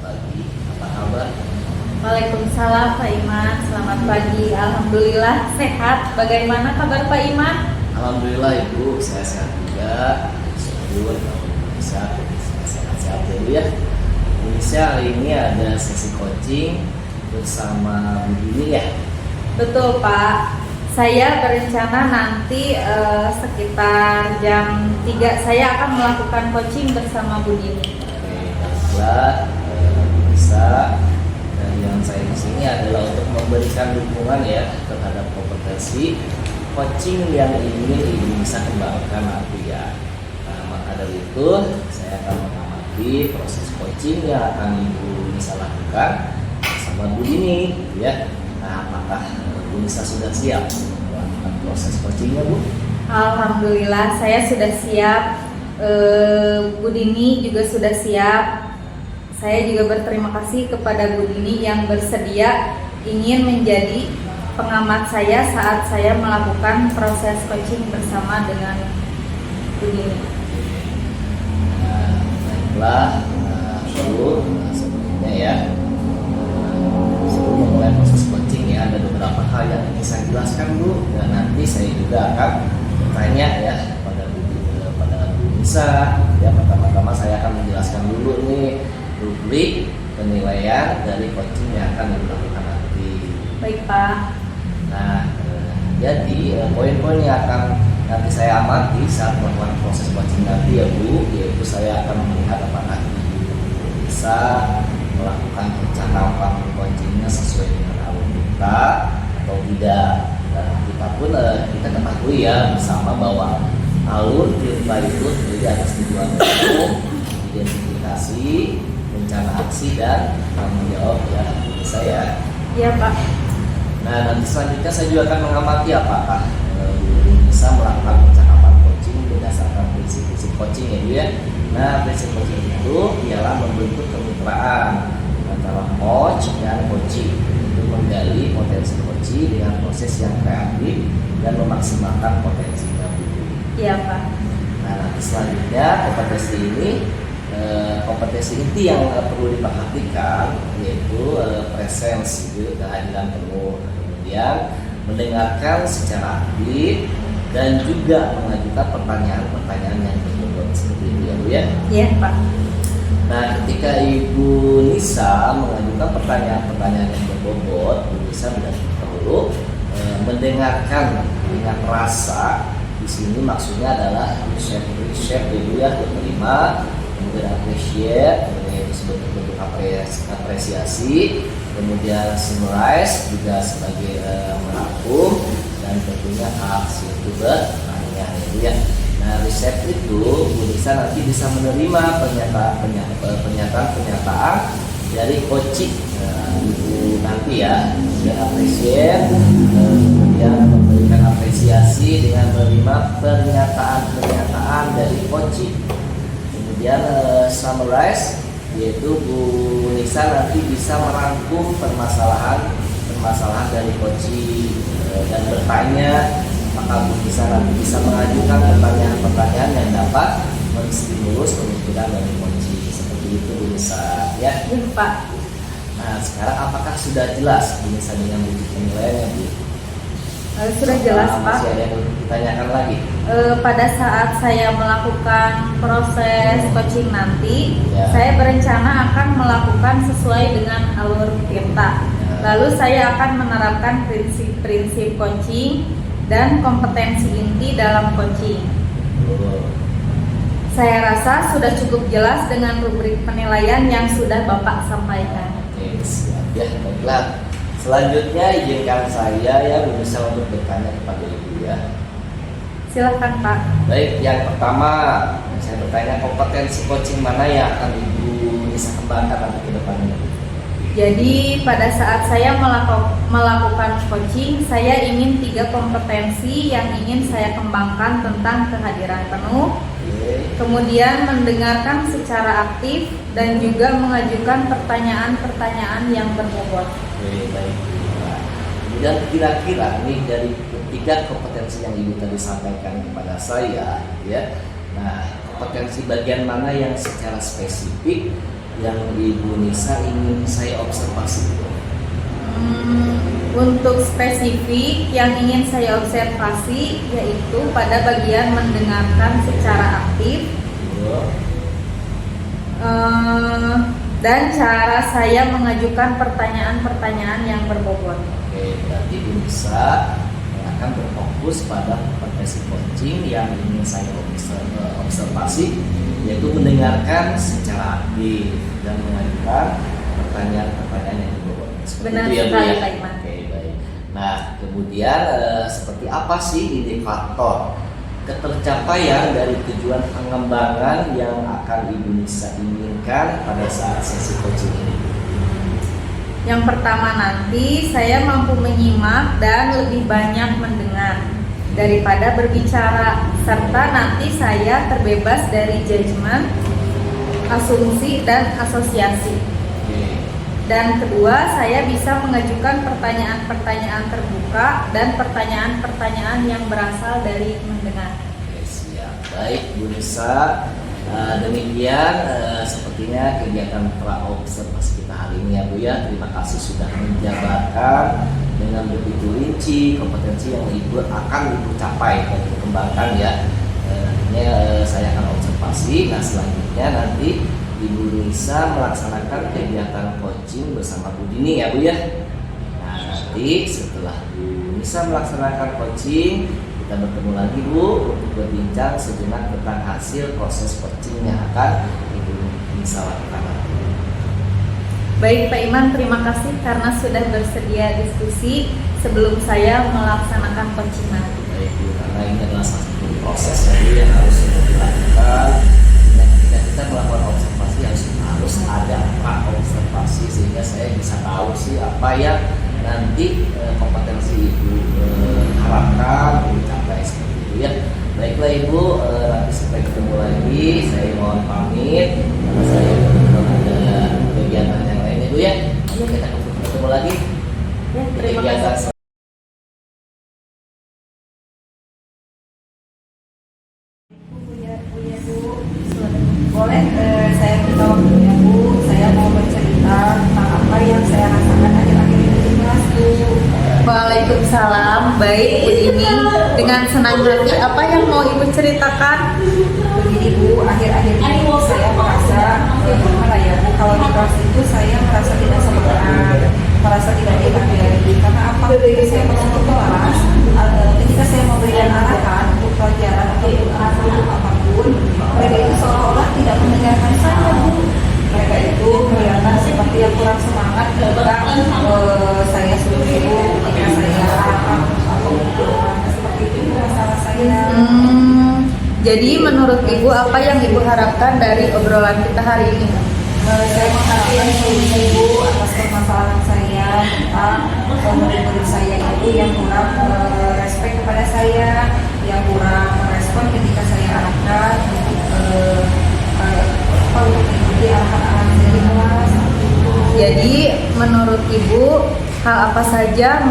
pagi. Apa kabar? Waalaikumsalam Pak Iman, selamat pagi. Alhamdulillah sehat. Bagaimana kabar Pak Iman? Alhamdulillah Ibu, saya sehat juga. Syukur kalau bisa sehat-sehat dulu ya. Indonesia hari ini ada sesi coaching bersama Bu Dini ya. Betul Pak. Saya berencana nanti sekitar jam 3 saya akan melakukan coaching bersama Bu Dini. Oke, baiklah. Bisa. Dan yang saya di sini adalah untuk memberikan dukungan ya terhadap kompetensi coaching yang ingin Ibu bisa kembangkan nanti ya. Nah, maka dari itu saya akan mengamati proses coaching yang akan Ibu bisa lakukan bersama Bu Dini ya. Nah, apakah Bu Nisa sudah siap melakukan proses coachingnya Bu? Alhamdulillah saya sudah siap. Bu Dini juga sudah siap. Saya juga berterima kasih kepada Bu Dini yang bersedia ingin menjadi pengamat saya saat saya melakukan proses coaching bersama dengan Bu Dini. Nah, baiklah, sebelumnya ya, sebelum memulai proses coaching ya, ada beberapa hal yang ingin saya jelaskan Bu, dan nanti saya juga akan bertanya ya pada Bu Nisa. Ya, pertama-tama saya akan menjelaskan dulu nih rubrik penilaian dari coaching yang akan dilakukan nanti. Baik Pak. Nah, jadi poin-poin yang akan nanti saya amati saat melakukan proses coaching nanti ya Bu, yaitu saya akan melihat apakah Ibu bisa melakukan percakapan coachingnya sesuai dengan alur kita atau tidak. Dan kita pun kita ketahui ya bersama bahwa alur kita itu terdiri atas tujuan umum, identifikasi, rencana aksi dan tanggung jawab ya saya. Iya Pak. Nah, nanti selanjutnya saya juga akan mengamati apakah bisa melakukan percakapan coaching berdasarkan prinsip-prinsip coaching ya Bu ya. Nah, prinsip coaching itu ialah membentuk kemitraan antara coach dan coaching untuk menggali potensi coaching dengan proses yang kreatif dan memaksimalkan potensinya Bu. Iya Pak. Nah, nanti selanjutnya kompetensi inti yang perlu diperhatikan yaitu presence, kehadiran penuh, kemudian mendengarkan secara aktif dan juga mengajukan pertanyaan-pertanyaan yang berbobot seperti itu ya Bu ya. Iya Pak. Nah, ketika Ibu Nisa mengajukan pertanyaan-pertanyaan yang berbobot, Bu Nisa tidak perlu mendengarkan dengan rasa. Di sini maksudnya adalah reshape dulu ya, menerima, kemudian appreciate, kemudian disebut bentuk apresiasi, kemudian summarize juga sebagai merangkum, dan tentunya aksi itu bertanya itu ya. Nah, reshape itu Bu Nisa nanti bisa menerima pernyataan dari coaching Ibu nanti ya, kemudian appreciate, kemudian memberikan apresiasi dengan menerima pernyataan dari coaching. Kemudian summarize, yaitu Bu Nisa nanti bisa merangkum permasalahan dari coaching dan bertanya, maka Bu Nisa nanti bisa mengajukan pertanyaan-pertanyaan yang dapat menstimulus pemikiran dari coaching. Seperti itu Bu Nisa ya. Iya Pak. Nah, sekarang apakah sudah jelas Bu Nisa dengan wujud penilaiannya Bu? Sudah jelas Pak. Masih ada yang ditanyakan lagi? Pada saat saya melakukan proses coaching nanti, Ya. saya berencana akan melakukan sesuai dengan alur kita. Ya. Lalu saya akan menerapkan prinsip-prinsip coaching dan kompetensi inti dalam coaching. Saya rasa sudah cukup jelas dengan rubrik penilaian yang sudah Bapak sampaikan. Oke, siap ya, baiklah. Selanjutnya izinkan saya ya Bu Nisa untuk bertanya kepada Ibu ya. Silahkan Pak. Baik, yang pertama saya bertanya kompetensi coaching mana yang akan Ibu bisa kembangkan nanti ke depannya? Jadi pada saat saya melakukan coaching, saya ingin 3 kompetensi yang ingin saya kembangkan tentang kehadiran penuh, kemudian mendengarkan secara aktif, dan juga mengajukan pertanyaan-pertanyaan yang berbobot. Oke, baik. Nah, kemudian kira-kira nih dari ketiga kompetensi yang Ibu tadi sampaikan kepada saya ya. Nah, kompetensi bagian mana yang secara spesifik yang Ibu Nisa ingin saya observasi? Untuk spesifik yang ingin saya observasi yaitu pada bagian mendengarkan secara aktif dan cara saya mengajukan pertanyaan-pertanyaan yang berbobot. Oke, berarti Ibu Nisa akan berfokus pada kompetensi coaching yang ingin saya observasi, yaitu mendengarkan secara aktif dan mengajukan pertanyaan-pertanyaan yang berbobot. Benar itu ya, Bu, sekali, ya? Pak Iman. Oke, baik. Nah, kemudian seperti apa sih indikator ketercapaian dari tujuan pengembangan yang akan Ibu Nisa inginkan pada saat sesi coaching ini? Yang pertama, nanti saya mampu menyimak dan lebih banyak mendengar daripada berbicara, serta nanti saya terbebas dari judgement, asumsi, dan asosiasi. Dan kedua, saya bisa mengajukan pertanyaan-pertanyaan terbuka dan pertanyaan-pertanyaan yang berasal dari mendengar. Oke, siap. Baik, Bu Nisa. Demikian sepertinya kegiatan pra-observasi kita hari ini ya Bu ya. Terima kasih sudah menjabarkan dengan begitu rinci kompetensi yang Ibu capai dan kembangkan ya. Saya akan observasi. Nah, selanjutnya nanti Ibu Nisa melaksanakan kegiatan coaching bersama Bu Dini ya Bu ya. Nah, nanti setelah Bu Nisa melaksanakan coaching, kita bertemu lagi Bu untuk berbincang sejenak tentang hasil proses coaching yang akan Ibu Nisa lakukan nanti. Baik Pak Iman, terima kasih karena sudah bersedia diskusi sebelum saya melaksanakan coaching nanti. Baik Bu, karena ini adalah salah satu proses yang harus dilakukan. Dan ketika kita melakukan observasi harus ada pra-observasi sehingga saya bisa tahu sih apa yang nanti kompetensi Ibu harapkan mencapai seperti itu ya. Baiklah Ibu, nanti sampai ketemu lagi. Saya mohon pamit karena saya ada kegiatan yang lain Ibu ya. Kita ketemu lagi. Ya, terima kasih. Boleh saya minta waktunya Bu, saya mau bercerita tentang apa yang saya rasakan akhir-akhir ini di kelas Bu. Waalaikumsalam, baik Bu Dini. Dengan senang hati, apa yang mau Ibu ceritakan? Begini Bu, akhir-akhir ini saya merasa gimana ya Bu, kalau di kelas itu saya merasa tidak semangat, merasa tidak dihargai. Karena apa? Ketika saya masuk ke kelas, ketika saya memberikan arahan untuk pelajaran atau untuk apapun, mereka itu seolah-olah tidak mendengarkan saya Bu. Mereka itu kelihatan seperti yang kurang semangat ketika saya suruh Ibu, ketika saya arahkan atau seperti itu masalah saya. Jadi menurut Ibu apa yang Ibu harapkan dari obrolan kita hari ini? Saya mengharapkan solusi Ibu atas permasalahan saya tentang murid-murid saya itu yang kurang respect kepada saya, yang kurang respon ketika saya arahkan untuk mengikuti arahan-arahan dari kelas. Jadi menurut Ibu hal apa saja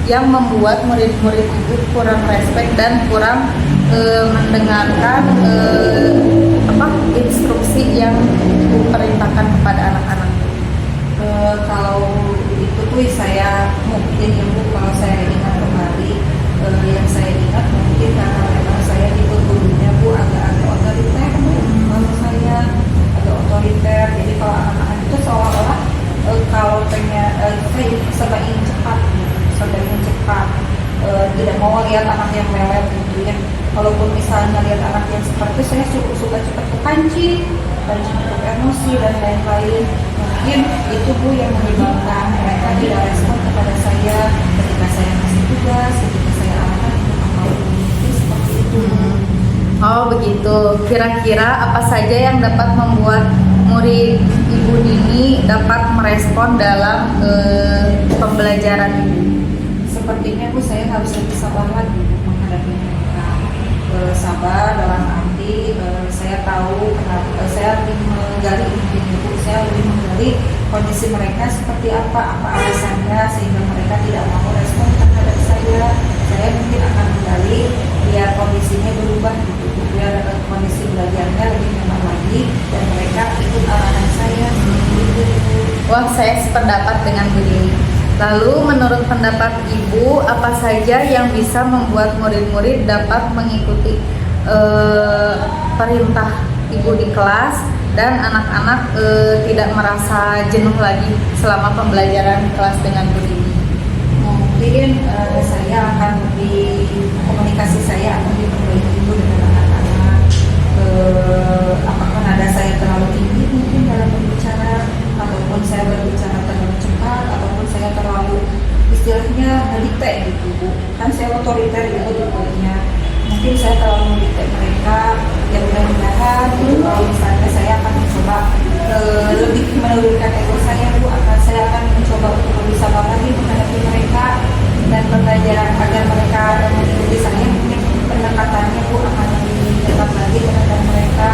yang membuat murid-murid Ibu kurang respect dan kurang mendengarkan instruksi yang Ibu perintahkan kepada anak-anak? Kalau itu tuh saya mungkin ya Bu, kalau saya ingat kembali yang saya ingat mungkin karena memang saya tipe gurunya Bu agak-agak otoriter kalau saya agak otoriter. Jadi kalau anak-anak itu seolah-olah kalau pengen saya serba ingin cepat, tidak mau lihat anak yang mewah gitu ya. Kalaupun misalnya lihat anak yang seperti itu, saya suka cepat kepancing untuk emosi dan lain-lain. Mungkin itu Bu yang menyebabkan mereka tidak respon kepada saya ketika saya kasih tugas, ketika saya arahkan untuk aktivitas seperti itu. Oh begitu. Kira-kira apa saja yang dapat membuat murid Ibu Dini dapat merespon dalam pembelajaran Ibu? Sepertinya Bu, saya harus lebih sabar lagi menghadapi mereka. Sabar dalam arti saya tahu kenapa saya lebih menggali Ibu, saya lebih menggali kondisi mereka seperti apa alasannya sehingga mereka tidak mau respon terhadap saya saya mungkin akan balik biar kondisinya berubah gitu, biar kondisi belajarnya lebih nyaman lagi dan mereka ikut arahan saya gitu. Wah, saya sependapat dengan Bu Dini. Lalu menurut pendapat Ibu, apa saja yang bisa membuat murid-murid dapat mengikuti perintah Ibu di kelas dan anak-anak tidak merasa jenuh lagi selama pembelajaran kelas dengan Bu Dini? Mungkin saya akan lebih, komunikasi saya akan diperbaiki Ibu dengan anak-anak. Apakah nada saya terlalu tinggi mungkin dalam berbicara, ataupun saya berbicara terlalu cepat, ataupun saya terlalu istilahnya ngedikte gitu Bu. Kan saya otoriter gitu tipenya. Mungkin saya terlalu mendikte mereka. Ya mudah-mudahan kalau misalnya saya akan mencoba lebih menurunkan ego saya Bu, saya akan mencoba untuk lebih sabar lagi menghadapi mereka dan pembelajaran agar mereka mengikuti saya. Mungkin pendekatannya Bu akan lebih dekat lagi terhadap mereka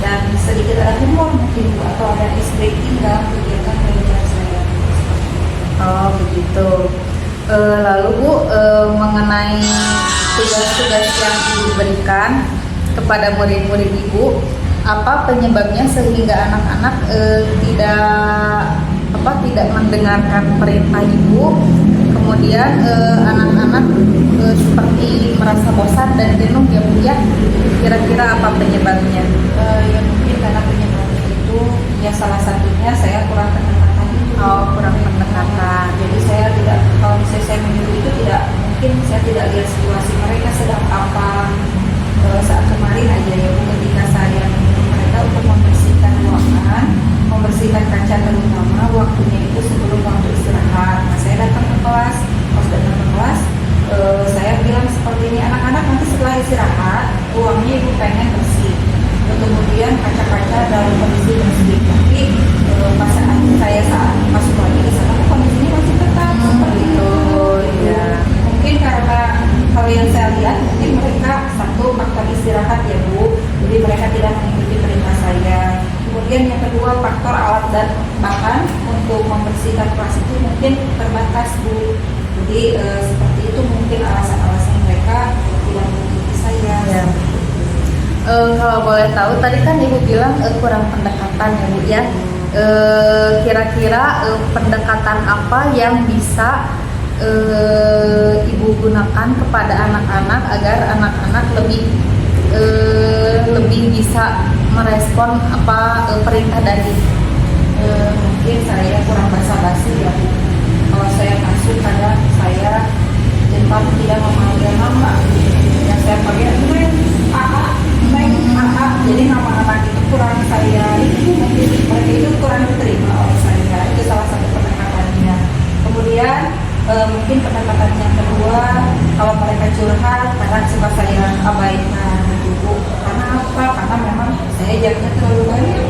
dan sedikit ada humor mungkin Bu, atau ada ice breaking dalam kegiatan belajar saya. Oh begitu. Lalu Bu, mengenai tugas-tugas yang Ibu berikan kepada murid-murid Ibu, apa penyebabnya sehingga anak-anak tidak mendengarkan perintah Ibu, kemudian anak-anak seperti merasa bosan dan jenuh ya Bu ya? Kira-kira apa penyebabnya? Ya mungkin karena penyebabnya itu ya salah satunya saya kurang pendekatan itu. Oh, kurang pendekatan. Jadi saya tidak, kalau misalnya saya menyuruh itu tidak, mungkin saya tidak lihat situasi mereka sedang apa. Saat kemarin aja ya Bu, ketika saya menyuruh mereka untuk membersihkan ruangan, membersihkan kaca terutama, waktunya itu sebelum waktu istirahat. Nah, saya datang ke kelas, pas datang ke kelas, saya bilang seperti ini, anak-anak nanti setelah istirahat, ruangnya Ibu pengen bersih. Kemudian kaca-kaca dalam kondisi bersih. Tapi pas saat masuk lagi ke sana, kondisinya masih tetap seperti itu. Ya. Mungkin karena kalau yang saya lihat, mungkin mereka satu faktor istirahat ya Bu, jadi mereka tidak mengikuti perintah saya. Kemudian yang kedua faktor alat dan bahan untuk membersihkan kelas itu mungkin terbatas Bu. Jadi seperti itu mungkin alasan-alasan mereka tidak mengikuti saya. Ya. Kalau boleh tahu, tadi kan Ibu bilang kurang pendekatan ya Bu ya. Kira-kira pendekatan apa yang bisa Ibu gunakan kepada anak-anak agar anak-anak lebih bisa merespon perintah dari mungkin saya kurang basa-basi ya Bu. Kalau saya masuk kadang saya jemput tidak memanggil nama, yang saya panggil jadi nama-nama itu kurang saya, itu mungkin mereka itu kurang diterima oleh saya. Itu salah satu pendekatannya. Kemudian mungkin pendekatan yang kedua, kalau mereka curhat kadang suka saya abaikan Bu. Karena apa? Karena memang saya jamnya terlalu banyak.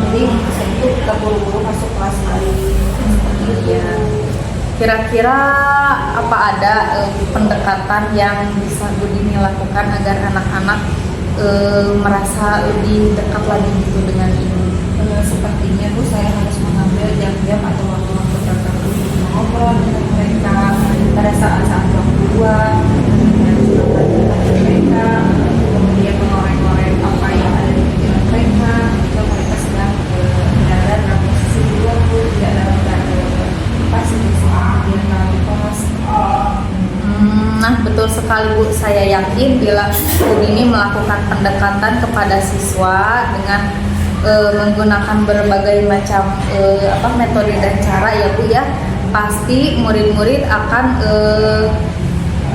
Jadi saya itu terburu-buru masuk kelas lagi. Seperti itu ya. Kira-kira apa ada pendekatan yang bisa Bu Dini lakukan agar anak-anak merasa lebih dekat lagi gitu dengan Ibu? Sepertinya Bu, saya harus mengambil jam-jam atau waktu-waktu tertentu untuk ngobrol dengan mereka pada saat-saat waktu luang, dengan mereka, kemudian mengorek-ngorek apa yang ada di pikiran mereka jika mereka sedang berada dalam posisi luar Bu, tidak dalam keadaan pasti kemudian dalam kelas. Nah betul sekali Bu, saya yakin bila Bu Dini melakukan pendekatan kepada siswa dengan menggunakan berbagai macam metode dan cara ya Bu ya, pasti murid-murid akan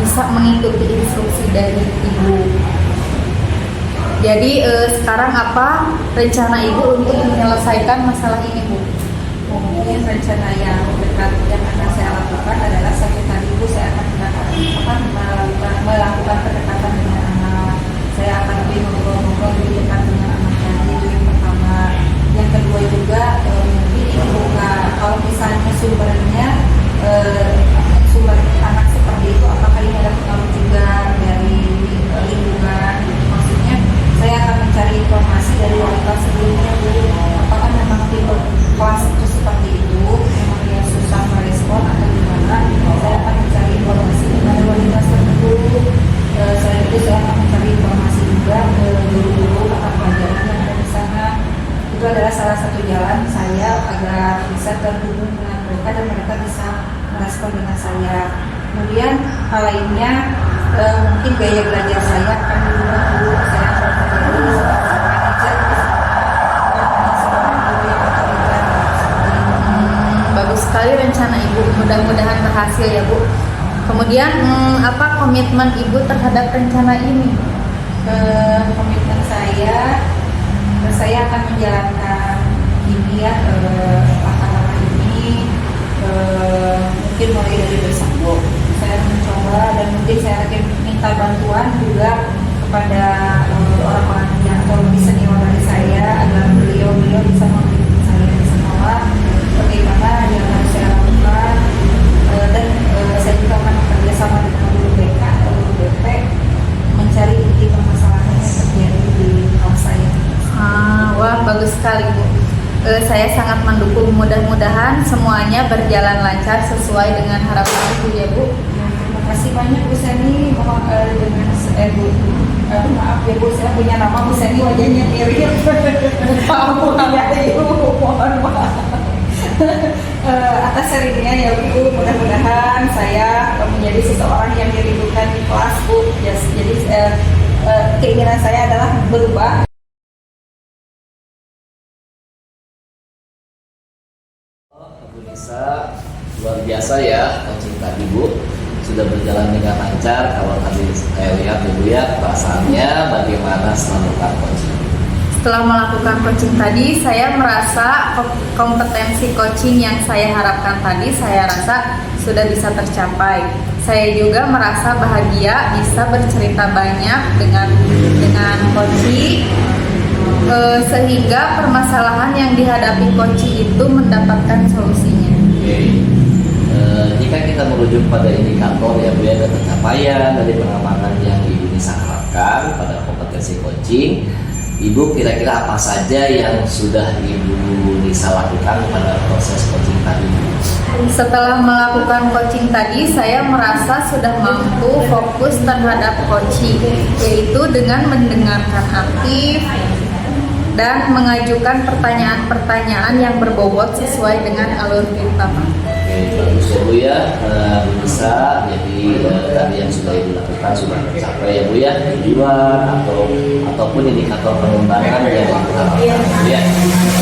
bisa mengikuti instruksi dari Ibu. Jadi sekarang apa rencana Ibu untuk menyelesaikan masalah ini Bu? Mungkin rencana yang dekat yang akan saya lakukan adalah seperti tadi Bu, saya akan melakukan pendekatan dengan anak. Saya akan lebih ngobrol-ngobrol lebih dekat dengan anak tadi, itu yang pertama. Yang kedua juga mungkin ini buka, kalau misalnya sumbernya sumber anak seperti itu, apakah ini ada pengaruh juga dari lingkungan? Maksudnya saya akan mencari informasi dari wali kelas sebelumnya Bu, apakah memang tipe kelas itu seperti itu, memang dia susah merespon atau gimana. Saya akan mencari informasi dari wali kelas berhubung dengan mereka dan mereka bisa merespon dengan saya. Kemudian hal lainnya mungkin gaya belajar saya akan berubah dulu. Saya berpikir manajer bagus sekali rencana Ibu, mudah-mudahan berhasil ya Bu. Kemudian apa komitmen Ibu terhadap rencana ini? Komitmen saya akan menjalankan ini ya, langkah-langkah ini mungkin mulai dari besok Bu. Saya mencoba dan mungkin saya akan minta bantuan juga kepada orang-orang yang lebih senior dari saya agar beliau bisa membimbing saya di sekolah bagaimana yang harus saya lakukan, dan saya juga akan bekerja sama dengan guru BK atau guru BP mencari inti permasalahan yang terjadi di kelas saya. Wah, bagus sekali Bu. Saya sangat mendukung, mudah-mudahan semuanya berjalan lancar sesuai dengan harapan Ibu ya Bu. Terima kasih banyak Bu Seni. Dengan Bu, maaf ya Bu, saya punya nama Bu Seni wajahnya mirip. Mohon maaf. Atas sharingnya ya Bu, mudah-mudahan saya menjadi seseorang yang dirindukan di kelas Bu. Jadi keinginan saya adalah berubah. Bu Nisa, luar biasa ya coaching tadi Bu, sudah berjalan dengan lancar. Kalau tadi saya lihat Ibu ya, perasaannya bagaimana setelah melakukan coaching? Setelah melakukan coaching tadi, saya merasa kompetensi coaching yang saya harapkan tadi, saya rasa sudah bisa tercapai. Saya juga merasa bahagia bisa bercerita banyak dengan coaching, sehingga permasalahan yang dihadapi coaching itu mendapatkan solusinya. Oke. Jika kita merujuk pada indikator ya Bu ya, pencapaian dari pengembangan yang Ibu Nisa harapkan pada kompetensi coaching, Ibu kira-kira apa saja yang sudah Ibu Nisa lakukan pada proses coaching tadi? Setelah melakukan coaching tadi, saya merasa sudah mampu fokus terhadap coaching, yaitu dengan mendengarkan aktif dan mengajukan pertanyaan-pertanyaan yang berbobot sesuai dengan alur cerita. Oke, bagus ya Bu ya, Bu Nisa. Jadi tadi yang sudah Ibu lakukan sudah tercapai ya Bu ya, tujuan ataupun indikator pengembangan yang Ibu harapkan ya.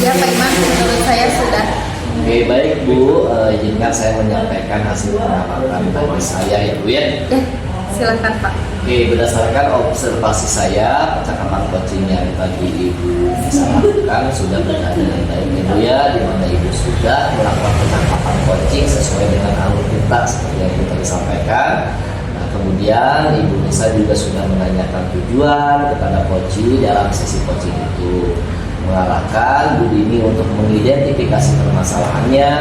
Ya Pak Iman, menurut saya sudah. Oke, baik Bu, izinkan saya menyampaikan hasil pengamatan tadi saya ya Bu ya. Ya, silakan Pak. Oke, berdasarkan observasi saya, percakapan coaching yang tadi Ibu bisa lakukan sudah berjalan dengan baik Ibu ya, di mana Ibu sudah melakukan percakapan coaching sesuai dengan alur kita seperti yang Ibu tadi sampaikan. Nah, kemudian Ibu Nisa juga sudah menanyakan tujuan kepada coaching dalam sesi coaching itu, mengarahkan Bu Dini untuk mengidentifikasi permasalahannya,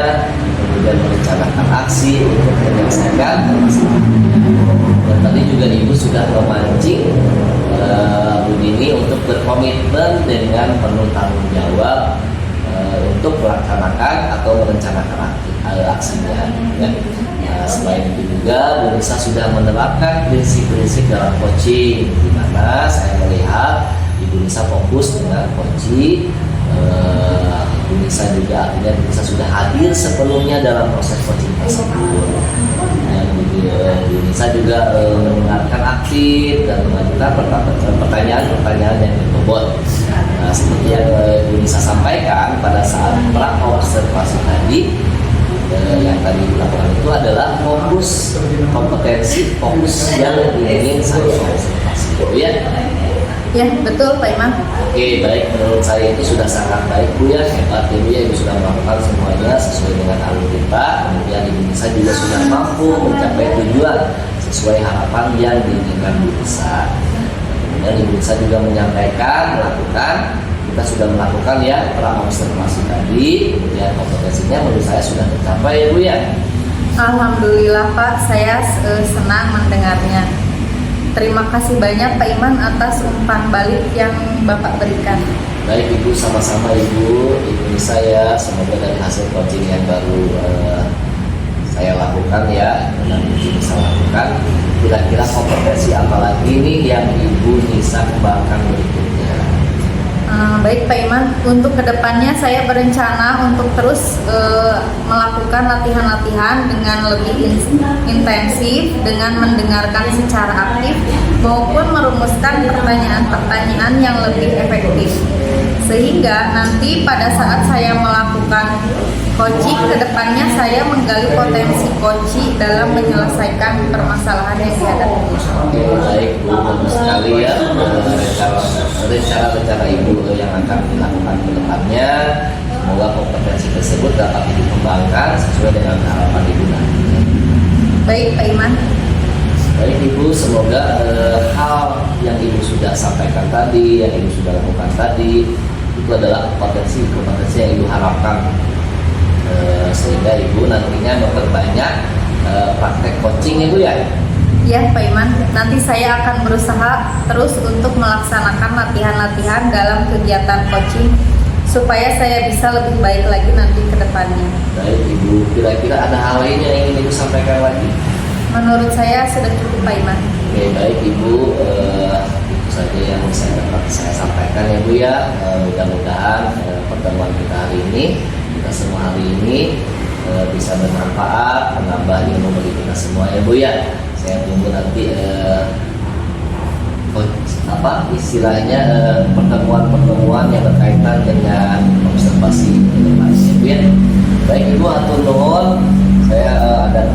kemudian merencanakan aksi untuk menyelesaikan permasalahannya. Dan tadi juga Ibu sudah memancing Bu Dini untuk berkomitmen dengan penuh tanggung jawab untuk melaksanakan atau merencanakan aksinya. Ya. Selain itu juga Bu Nisa sudah menerapkan prinsip-prinsip dalam coaching, di mana saya melihat Ibu Nisa fokus dengan coaching. Ibu Nisa juga artinya Ibu Nisa sudah hadir sebelumnya dalam proses coaching tersebut. Dan Ibu Nisa juga mendengarkan aktif dan mengajukan pertanyaan-pertanyaan yang berbobot. Nah, seperti yang Ibu Nisa sampaikan pada saat pra-observasi tadi, yang tadi dilakukan itu adalah fokus kompetensi, fokus yang ingin saya observasi. Ya. Ya, betul Pak Iman. Oke, baik, menurut saya itu sudah sangat baik Bu ya, hebat Ibu ya, Ibu sudah melakukan semuanya sesuai dengan alur kita. Kemudian Ibu Nisa juga sudah mampu mencapai tujuan sesuai harapan yang diinginkan Bu Nisa. Kemudian Ibu Nisa juga menyampaikan, kita sudah melakukan ya pra-observasi tadi, kemudian kompetensinya menurut saya sudah tercapai ya Bu ya. Alhamdulillah Pak, saya senang mendengarnya. Terima kasih banyak Pak Iman atas umpan balik yang Bapak berikan. Baik Ibu, sama-sama Ibu Nisa ya, semoga dari hasil coaching yang baru saya lakukan ya, dan Ibu Nisa lakukan, kira-kira kompetensi apa lagi nih yang Ibu Nisa kembangkan berikutnya? Baik Pak Iman, untuk kedepannya saya berencana untuk terus melakukan latihan-latihan dengan lebih intensif, dengan mendengarkan secara aktif maupun merumuskan pertanyaan-pertanyaan yang lebih efektif. Sehingga nanti pada saat saya melakukan coaching, kedepannya saya menggali potensi coaching dalam menyelesaikan permasalahan yang dihadapi. Oke, baik Bu, bagus sekali ya rencana Ibu yang akan dilakukan ke depannya. Semoga kompetensi tersebut dapat dikembangkan sesuai dengan harapan Ibu nanti. Baik Pak Iman. Baik Ibu, semoga hal yang Ibu sudah sampaikan tadi, yang Ibu sudah lakukan tadi, itu adalah kompetensi yang Ibu harapkan, sehingga Ibu nantinya memperbanyak praktek coaching Ibu ya. Ya Pak Iman, nanti saya akan berusaha terus untuk melaksanakan latihan-latihan dalam kegiatan coaching supaya saya bisa lebih baik lagi nanti ke depannya. Baik Ibu, kira-kira ada hal lain yang ingin Ibu sampaikan lagi? Menurut saya sudah cukup Pak Iman. Oke, baik Ibu, itu saja yang bisa dapat saya sampaikan ya Bu ya. Mudah-mudahan pertemuan kita hari ini, kita semua hari ini bisa bermanfaat, menambah ilmu bagi kita semua ya Bu ya. Saya tunggu nanti istilahnya pertemuan-pertemuan yang berkaitan dengan observasi informasi Bu ya. Baik Ibu, atur nuhun. Saya ada